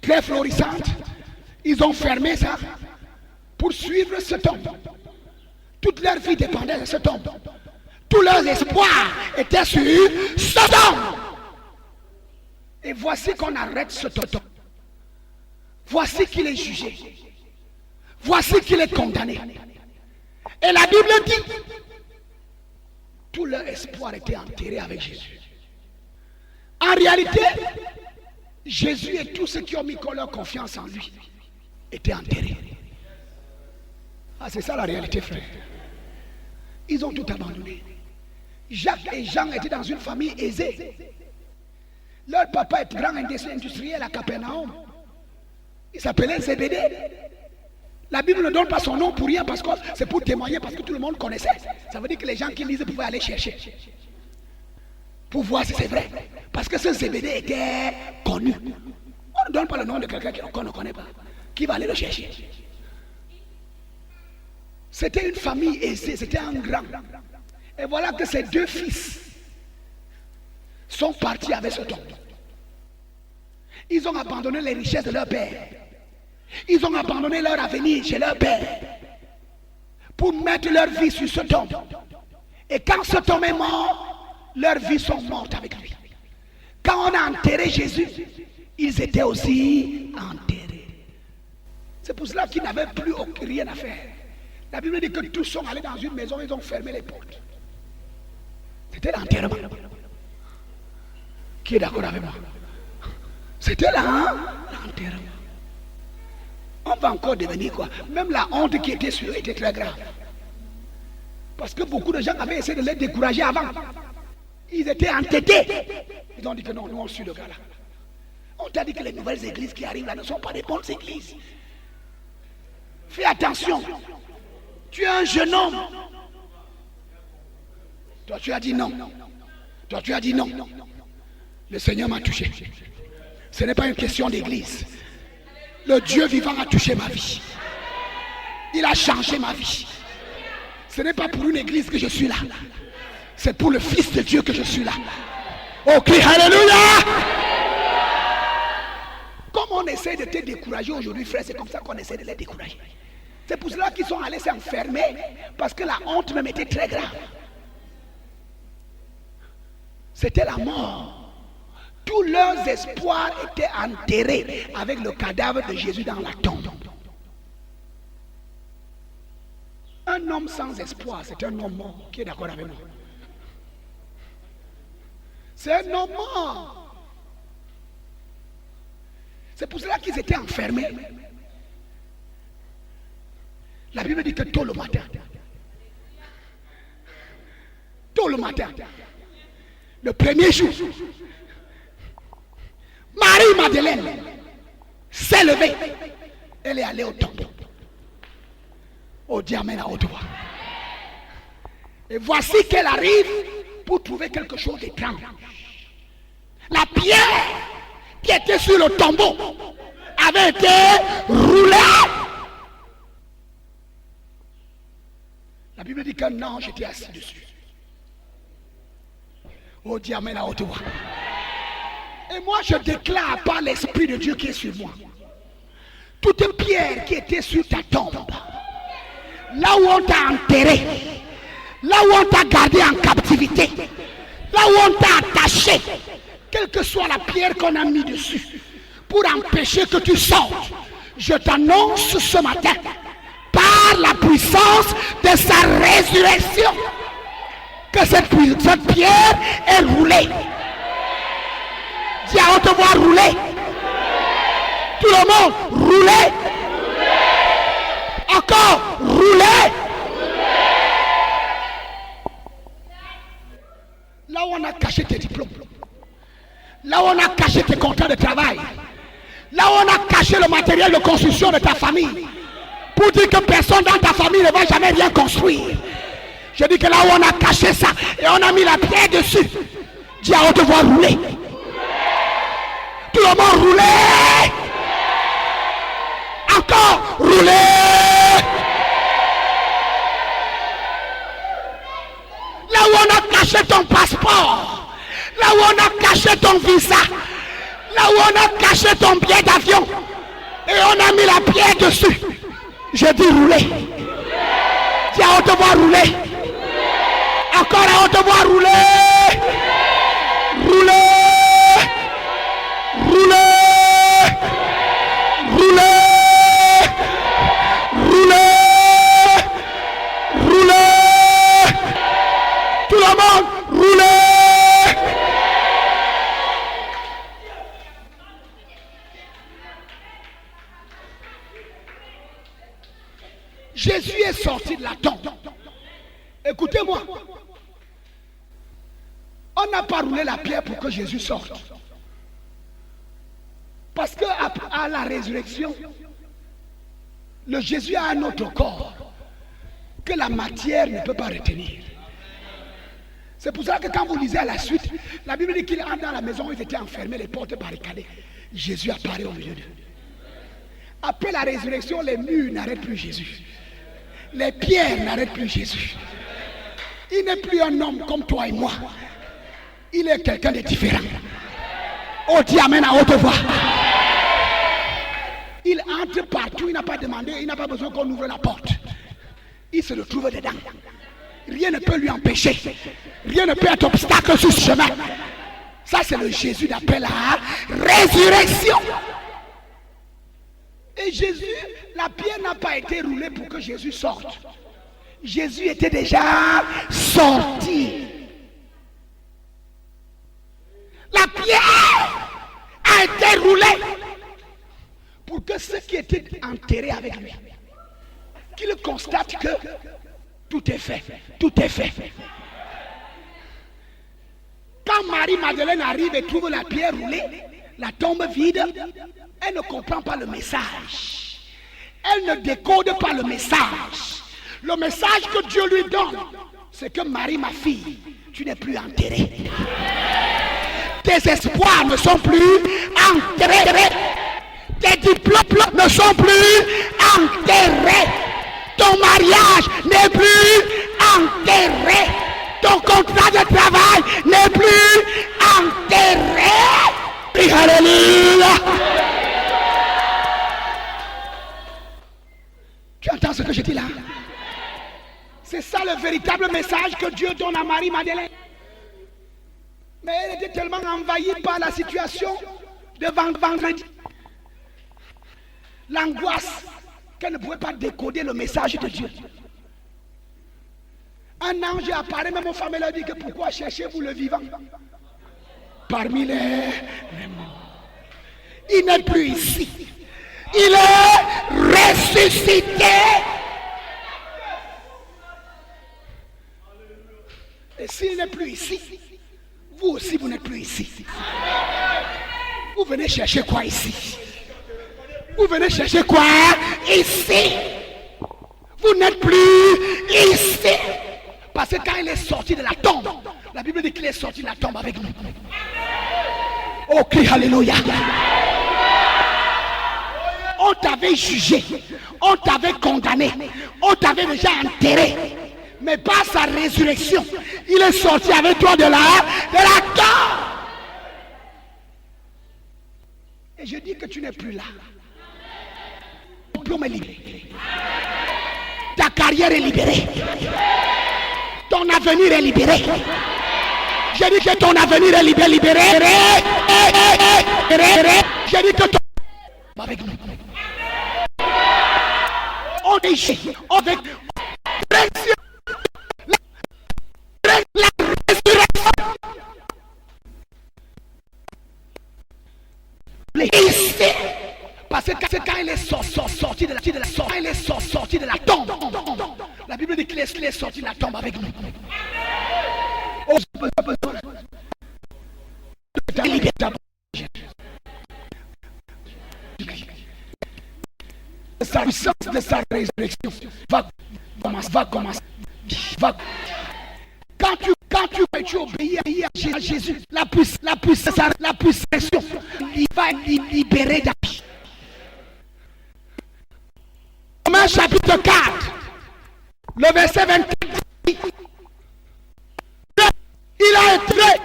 très florissante. Ils ont fermé ça pour suivre cet homme. Toute leur vie dépendait de cet homme. Tous leurs espoirs étaient sur cet homme. Et voici qu'on arrête cet homme. Voici qu'il est jugé. Voici qu'il est condamné. Et la Bible dit, tout leur espoir était enterré avec Jésus. En réalité, Jésus et tous ceux qui ont mis leur confiance en lui étaient enterrés. Ah, c'est ça la réalité, frère. Ils ont tout abandonné. Jacques et Jean étaient dans une famille aisée. Leur papa est grand industriel à Capernaum. Il s'appelait Zébédée. La Bible ne donne pas son nom pour rien, parce que c'est pour témoigner, parce que tout le monde connaissait. Ça veut dire que les gens qui lisent pouvaient aller chercher pour voir si c'est vrai. Parce que ce Zébédée était connu. On ne donne pas le nom de quelqu'un qu'on ne connaît pas. Qui va aller le chercher? C'était une famille aisée, c'était un grand. Et voilà que ses 2 fils sont partis avec ce homme. Ils ont abandonné les richesses de leur père. Ils ont abandonné leur avenir chez leur père pour mettre leur vie sur cet homme. Et quand cet homme est mort, leurs vies sont mortes avec lui. Quand on a enterré Jésus, ils étaient aussi enterrés. C'est pour cela qu'ils n'avaient plus rien à faire. La Bible dit que tous sont allés dans une maison, ils ont fermé les portes. C'était l'enterrement. Qui est d'accord avec moi? C'était là, l'enterrement. On va encore devenir quoi? Même la honte qui était sur eux était très grave. Parce que beaucoup de gens avaient essayé de les décourager avant. Ils étaient entêtés. Ils ont dit que non, nous on suit le gars là. On t'a dit que les nouvelles églises qui arrivent là ne sont pas des bonnes églises. Fais attention. Tu es un jeune homme. Toi tu as dit non. Toi tu as dit non. Le Seigneur m'a touché. Ce n'est pas une question d'église. Le Dieu vivant a touché ma vie. Il a changé ma vie. Ce n'est pas pour une église que je suis là. C'est pour le Fils de Dieu que je suis là. Ok, alléluia. Comme on essaie de te décourager aujourd'hui, frère, c'est comme ça qu'on essaie de les décourager. C'est pour cela qu'ils sont allés s'enfermer, parce que la honte même était très grave. C'était la mort. Tous leurs espoirs étaient enterrés avec le cadavre de Jésus dans la tombe. Un homme sans espoir, c'est un homme mort. Qui est d'accord avec moi? C'est un homme mort. C'est pour cela qu'ils étaient enfermés. La Bible dit que tôt le matin, le premier jour, Marie-Madeleine s'est levée. Elle est allée au tombeau. Au diamètre à haute voix. Et voici qu'elle arrive pour trouver quelque chose d'étrange. La pierre qui était sur le tombeau avait été roulée. La Bible dit qu'un ange était assis dessus. Au diamètre à haute voix. Et moi je déclare par l'Esprit de Dieu qui est sur moi, toute pierre qui était sur ta tombe, là où on t'a enterré, là où on t'a gardé en captivité, là où on t'a attaché, quelle que soit la pierre qu'on a mis dessus, pour empêcher que tu sortes, je t'annonce ce matin, par la puissance de sa résurrection, que cette pierre est roulée. Dis à haute voix, rouler. Tout le monde, rouler. Encore, rouler. Là où on a caché tes diplômes, là où on a caché tes contrats de travail, là où on a caché le matériel de construction de ta famille, pour dire que personne dans ta famille ne va jamais rien construire. Je dis que là où on a caché ça et on a mis la pierre dessus, dis à haute voix, rouler. Tout le monde, rouler. Encore, rouler. Là où on a caché ton passeport, là où on a caché ton visa, là où on a caché ton billet d'avion, et on a mis la pierre dessus, je dis rouler. Dis à haute voix, rouler. Encore à haute voix, rouler. Rouler. Rouler. Rouler. Rouler. Rouler. Tout le monde, rouler. Jésus est sorti de la tombe. Écoutez-moi. On n'a pas roulé la pierre pour que Jésus sorte. Parce qu'à la résurrection, le Jésus a un autre corps que la matière ne peut pas retenir. C'est pour ça que quand vous lisez à la suite, la Bible dit qu'il entre dans la maison où ils étaient enfermés, les portes barricadées. Jésus apparaît au milieu d'eux. Après la résurrection, les murs n'arrêtent plus Jésus. Les pierres n'arrêtent plus Jésus. Il n'est plus un homme comme toi et moi. Il est quelqu'un de différent. Oh, dis amen à haute voix. Il entre partout, il n'a pas demandé, il n'a pas besoin qu'on ouvre la porte. Il se retrouve dedans. Rien ne peut lui empêcher. Rien ne peut être obstacle sur ce chemin. Ça, c'est le Jésus d'appel à résurrection. Et Jésus, la pierre n'a pas été roulée pour que Jésus sorte. Jésus était déjà sorti. La pierre a été roulée pour que ceux qui étaient enterrés avec lui, qu'ils constatent que tout est fait, tout est fait. Quand Marie-Madeleine arrive et trouve la pierre roulée, la tombe vide, elle ne comprend pas le message. Elle ne décode pas le message. Le message que Dieu lui donne, c'est que Marie, ma fille, tu n'es plus enterrée. Tes espoirs ne sont plus enterrés. Tes diplômes ne sont plus enterrés. Ton mariage n'est plus enterré. Ton contrat de travail n'est plus enterré. Et alléluia. Tu entends ce que je dis là? C'est ça le véritable message que Dieu donne à Marie-Madeleine. Mais elle était tellement envahie par la situation de vendredi. L'angoisse qu'elle ne pouvait pas décoder le message de Dieu. Un ange apparaît, même aux femmes, elle a dit que pourquoi cherchez-vous le vivant parmi les morts? Il n'est plus ici. Il est ressuscité. Et s'il n'est plus ici, vous aussi vous n'êtes plus ici. Vous venez chercher quoi ici? Vous venez chercher quoi ici? Vous n'êtes plus ici. Parce que quand il est sorti de la tombe, la Bible dit qu'il est sorti de la tombe avec nous. Oh, crie alléluia. On t'avait jugé, on t'avait condamné, on t'avait déjà enterré. Mais par sa résurrection, il est sorti avec toi de la tombe. Et je dis que tu n'es plus là. Ton diplôme est libéré. Ta carrière est libérée. Ton avenir est libéré. J'ai dit que ton avenir est libéré. J'ai dit que ton... Avec nous. On est ici. Avec... La résurrection. Parce que quand il est sorti de la tombe, la Bible dit qu'il est sorti de la tombe avec nous. Oh, sa puissance de sa résurrection va commencer. Quand tu obéis à Jésus, la puissance va libérer ta vie. Romains chapitre 4, le verset 24 dit, il a été,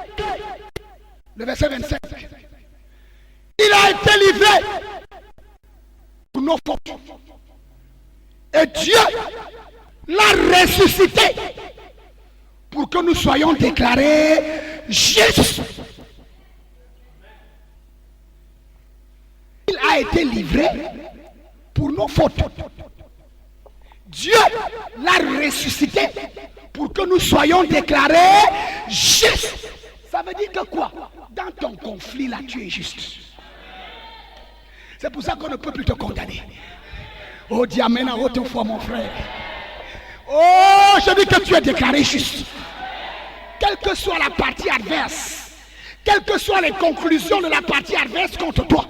le verset 27, il a été livré pour nos fautes. Et Dieu l'a ressuscité pour que nous soyons déclarés justes. Il a été livré pour nos fautes. Dieu l'a ressuscité pour que nous soyons déclarés justes. Ça veut dire que quoi? Dans ton conflit là, tu es juste. C'est pour ça qu'on ne peut plus te condamner. Oh, dis amen à haute foi, mon frère. Oh, je dis que tu es déclaré juste. Quelle que soit la partie adverse, quelles que soient les conclusions de la partie adverse contre toi,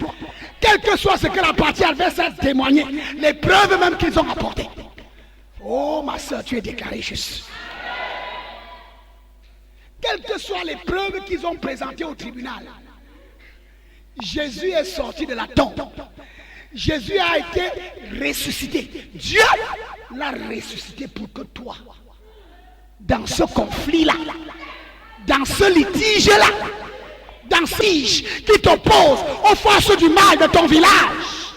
quel que soit ce que la partie adverse a témoigné, les preuves même qu'ils ont apportées. Oh, ma soeur, tu es déclaré juste. Quelles que soient les preuves qu'ils ont présentées au tribunal, Jésus est sorti de la tombe. Jésus a été ressuscité. Dieu l'a ressuscité pour que toi, dans ce conflit-là, dans ce litige-là, dans ce litige qui t'oppose aux forces du mal de ton village,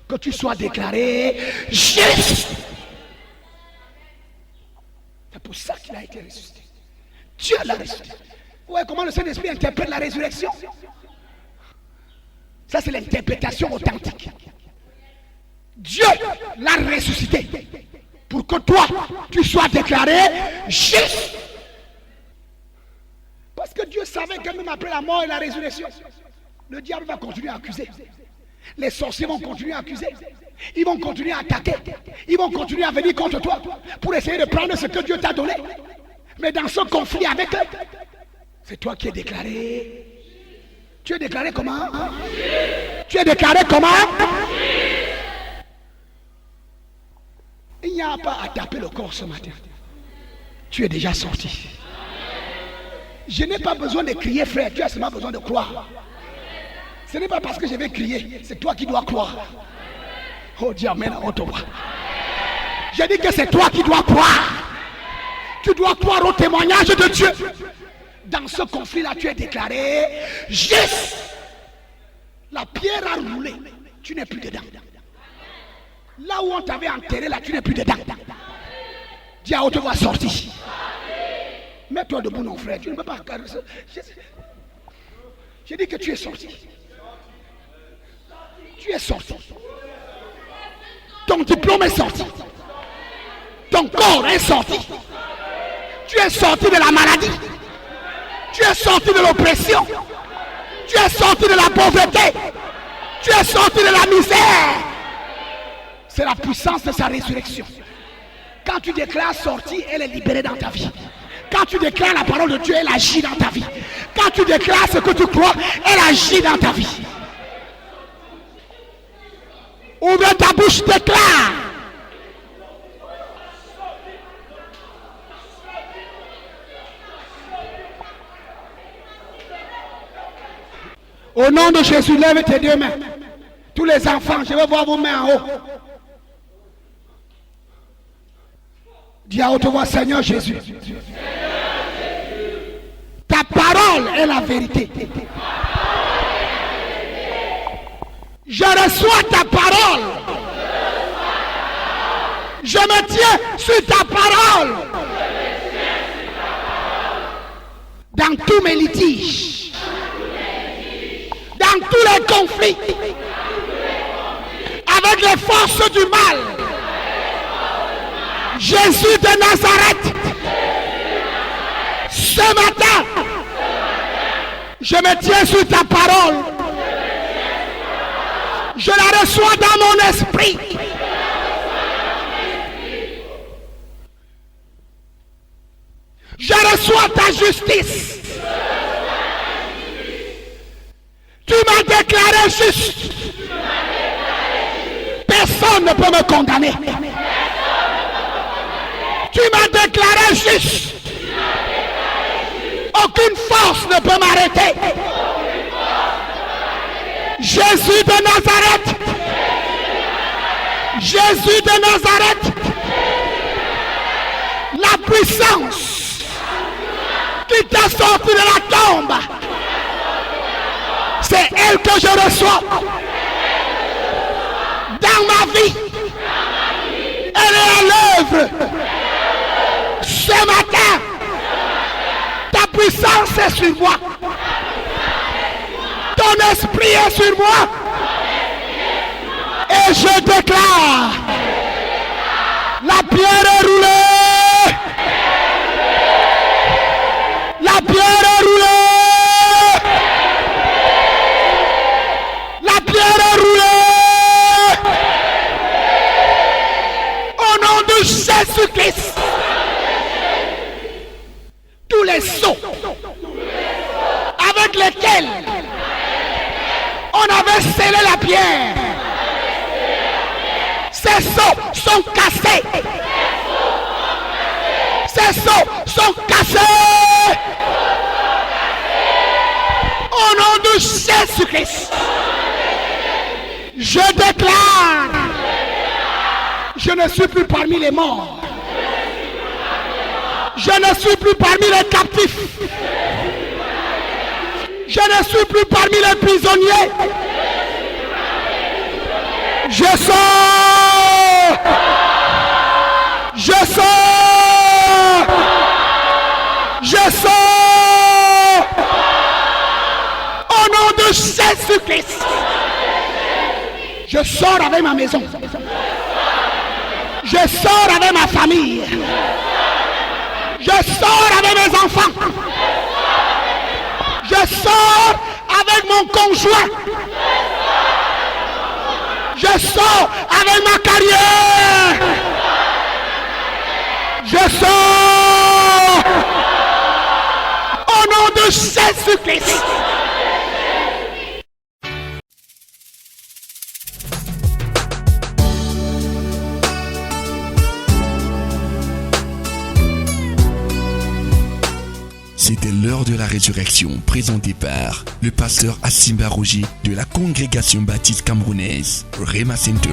que tu sois déclaré juste. C'est pour ça qu'il a été ressuscité. Dieu l'a ressuscité. Ouais, comment le Saint-Esprit interprète la résurrection? Ça, c'est l'interprétation authentique. Dieu l'a ressuscité pour que toi, tu sois déclaré juste. Parce que Dieu savait que même après la mort et la résurrection, le diable va continuer à accuser. Les sorciers vont continuer à accuser. Ils vont continuer à attaquer. Ils vont continuer à venir contre toi pour essayer de prendre ce que Dieu t'a donné. Mais dans ce conflit avec eux, c'est toi qui es déclaré. Tu es déclaré comment? Tu es déclaré comment? Il n'y a pas à taper le corps ce matin. Tu es déjà sorti. Je n'ai pas besoin de crier, frère. Tu as seulement besoin de croire. Ce n'est pas parce que je vais crier, c'est toi qui dois croire. Oh Dieu, amen à haute voix. Je dis que c'est toi qui dois croire. Tu dois croire au témoignage de Dieu. Dans ce conflit-là, tu es déclaré juste. La pierre a roulé. Tu n'es plus dedans. Là où on t'avait enterré, là, tu n'es plus dedans. Dis à haute voix, sorti. Mets-toi debout, mon frère. Tu ne peux pas caresser. J'ai dit que tu es sorti. Tu es sorti. Ton diplôme est sorti. Ton corps est sorti. Tu es sorti de la maladie. Tu es sorti de l'oppression. Tu es sorti de la pauvreté. Tu es sorti de la misère. C'est la puissance de sa résurrection. Quand tu déclares sortie, elle est libérée dans ta vie. Quand tu déclares la parole de Dieu, elle agit dans ta vie. Quand tu déclares ce que tu crois, elle agit dans ta vie. Ouvre ta bouche, déclare. Au nom de Jésus, lève tes deux mains. Tous les enfants, je veux voir vos mains en haut. Dis à haute voix, Seigneur Jésus. Ta parole est la vérité. Je reçois ta parole. Je me tiens sur ta parole. Dans dans tous mes litiges, dans tous les conflits, avec les forces du mal. Jésus de Nazareth, ce matin, je me tiens sur ta parole. Je la reçois dans mon esprit. Je reçois ta justice. Tu m'as déclaré juste. Personne ne peut me condamner. Tu m'as déclaré juste. Aucune force ne peut m'arrêter. Jésus de Nazareth. Jésus de Nazareth. La puissance qui t'a sorti de la tombe, c'est elle que je reçois dans ma vie. Elle est à l'œuvre ce matin. Ta puissance est sur moi. Ton esprit est sur moi. Et je déclare, la pierre est roulée. La pierre est roulée. La pierre est roulée. Au nom de Jésus-Christ. Tous les sceaux avec lesquels on avait scellé la pierre, ces sceaux sont cassés. Ces sceaux sont cassés. Au nom de Jésus-Christ, je déclare, je ne suis plus parmi les morts. Je ne suis plus parmi les captifs. Je ne suis plus parmi les prisonniers. Je sors. Je sors. Je sors. Au nom de Jésus-Christ. Je sors avec ma maison. Je sors avec ma famille. Je sors avec mes enfants. Je sors avec mon conjoint. Je sors avec ma carrière. Je sors au nom de Jésus-Christ. C'était l'heure de la résurrection présentée par le pasteur Asimba Roger de la congrégation baptiste camerounaise Rema Center.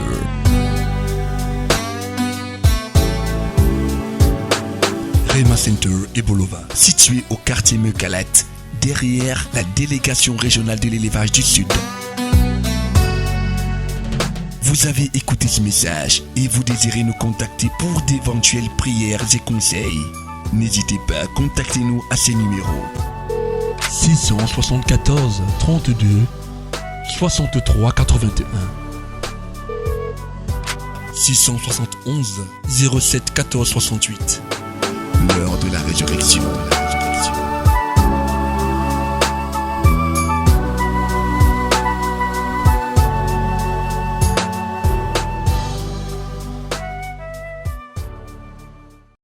Rema Center Ebolova, situé au quartier Meukalat, derrière la délégation régionale de l'élevage du Sud. Vous avez écouté ce message et vous désirez nous contacter pour d'éventuelles prières et conseils. N'hésitez pas à contacter nous à ces numéros 674 32 63 81 671 07 14 68. L'heure de la résurrection.